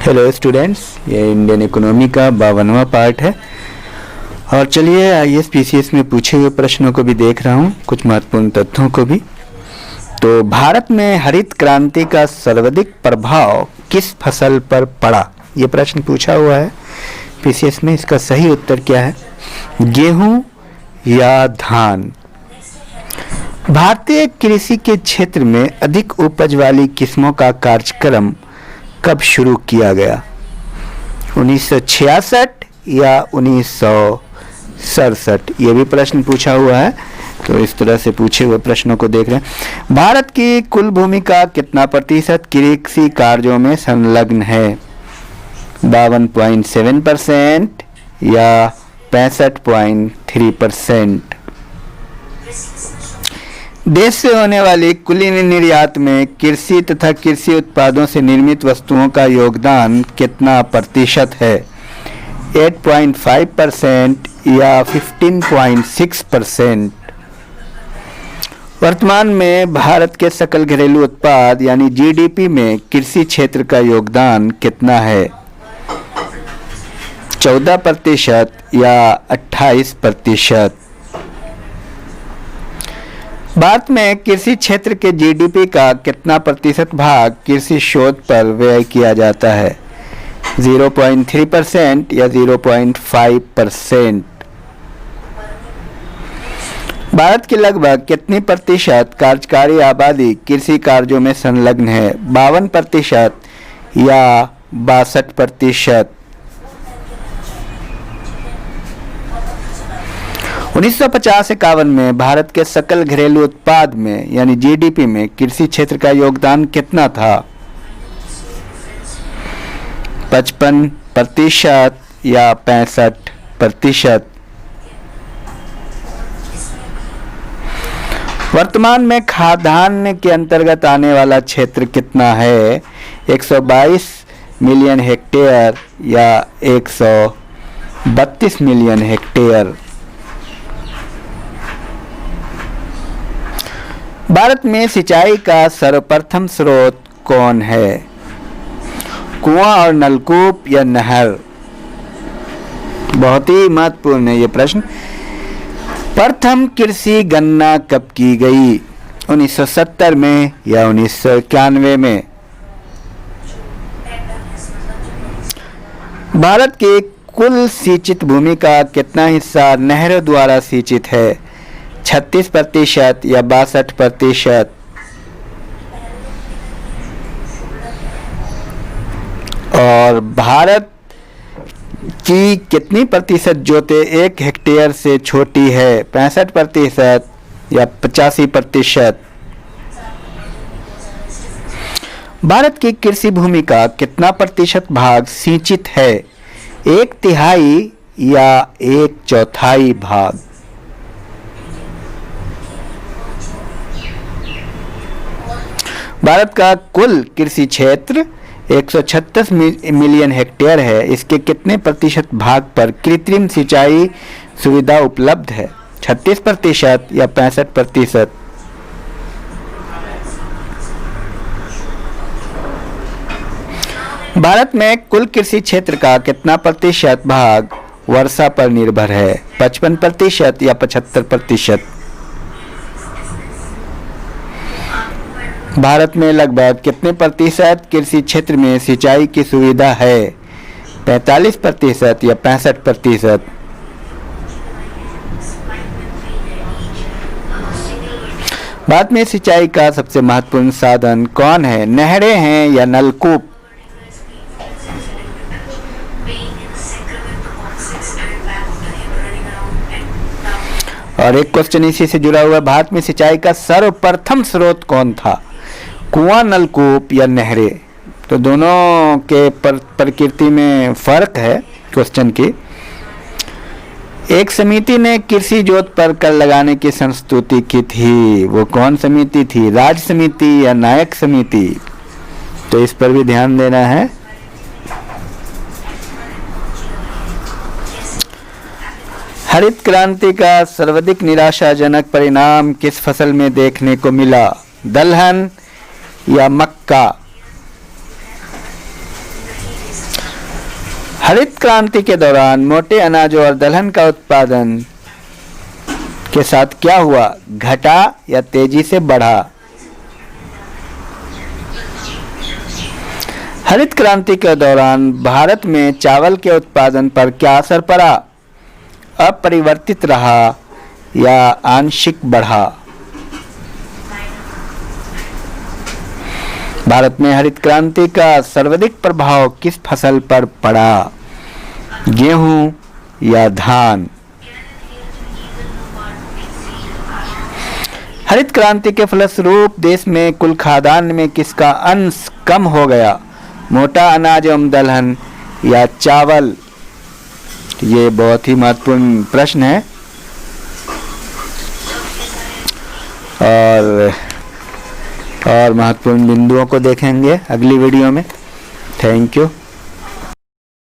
Hello students, ये Indian economy का 52वां part है। और चलिए आईएएस पीसीएस में पूछे हुए प्रश्नों को भी देख रहा हूँ, कुछ महत्वपूर्ण तथ्यों को भी। तो भारत में हरित क्रांति का सर्वाधिक प्रभाव किस फसल पर पड़ा, ये प्रश्न पूछा हुआ है पीसीएस में। इसका सही उत्तर क्या है? गेहूं या धान। भारतीय कृषि के क्षेत्र में अधिक उपज वाली किस्मों का कार्यक्रम कब शुरू किया गया? 1966 या 1967? ये भी प्रश्न पूछा हुआ है, तो इस तरह से पूछे हुए प्रश्नों को देख रहे हैं। भारत की कुल भूमि का कितना प्रतिशत कृषि कार्यों में संलग्न है? 52.7% या 65.3%? देश से होने वाली कुल निर्यात में कृषि तथा कृषि उत्पादों से निर्मित वस्तुओं का योगदान कितना प्रतिशत है? 8.5% या 15.6%? वर्तमान में भारत के सकल घरेलू उत्पाद यानी जीडीपी में कृषि क्षेत्र का योगदान कितना है? 14% या 28%? भारत में कृषि क्षेत्र के जीडीपी का कितना प्रतिशत भाग कृषि शोध पर व्यय किया जाता है? 0.3% या 0.5%? भारत की लगभग कितनी प्रतिशत कार्यकारी आबादी कृषि कार्यों में संलग्न है? 52% या 62%? 1950-51 में भारत के सकल घरेलू उत्पाद में यानी जीडीपी में कृषि क्षेत्र का योगदान कितना था? 55% या 65%? वर्तमान में खाद्यान्न के अंतर्गत आने वाला क्षेत्र कितना है? 122 मिलियन हेक्टेयर या 132 मिलियन हेक्टेयर? भारत में सिंचाई का सर्वप्रथम स्रोत कौन है? कुआं और नलकूप या नहर? बहुत ही महत्वपूर्ण है ये प्रश्न। प्रथम कृषि गणना कब की गई? 1970 में या 1991 में? भारत के कुल सिंचित भूमि का कितना हिस्सा नहरों द्वारा सिंचित है? 36% या 62%? और भारत की कितनी प्रतिशत जोतें 1 हेक्टेयर से छोटी है? 65% या 85%? भारत की कृषि भूमि का कितना प्रतिशत भाग सिंचित है? 1/3 या 1/4 भाग? भारत का कुल कृषि क्षेत्र 136 मिलियन हेक्टेयर है। इसके कितने प्रतिशत भाग पर कृत्रिम सिंचाई सुविधा उपलब्ध है? 36% या 65%? भारत में कुल कृषि क्षेत्र का कितना प्रतिशत भाग वर्षा पर निर्भर है? 55% या 75%? भारत में लगभग कितने प्रतिशत कृषि क्षेत्र में सिंचाई की सुविधा है? 45% या 65%? भारत में सिंचाई का सबसे महत्वपूर्ण साधन कौन है? नहरें हैं या नलकूप? और एक क्वेश्चन इसी से जुड़ा हुआ है, भारत में सिंचाई का सर्वप्रथम स्रोत कौन था? कुआं, नलकूप या नहरें? तो दोनों के प्रकृति में फर्क है क्वेश्चन की। एक समिति ने कृषि जोत पर कर लगाने की संस्तुति की थी, वो कौन समिति थी? राज्य समिति या नायक समिति? तो इस पर भी ध्यान देना है। हरित क्रांति का सर्वाधिक निराशाजनक परिणाम किस फसल में देखने को मिला? दलहन या मक्का? हरित क्रांति के दौरान मोटे अनाजों और दलहन का उत्पादन के साथ क्या हुआ, घटा या तेजी से बढ़ा? हरित क्रांति के दौरान भारत में चावल के उत्पादन पर क्या असर पड़ा, अपरिवर्तित रहा या आंशिक बढ़ा? भारत में हरित क्रांति का सर्वाधिक प्रभाव किस फसल पर पड़ा, गेहूं या धान? हरित क्रांति के फलस्वरूप देश में कुल खाद्यान्न में किसका अंश कम हो गया, मोटा अनाज एवं दलहन या चावल? ये बहुत ही महत्वपूर्ण प्रश्न है और महत्वपूर्ण बिंदुओं को देखेंगे अगली वीडियो में। Thank you.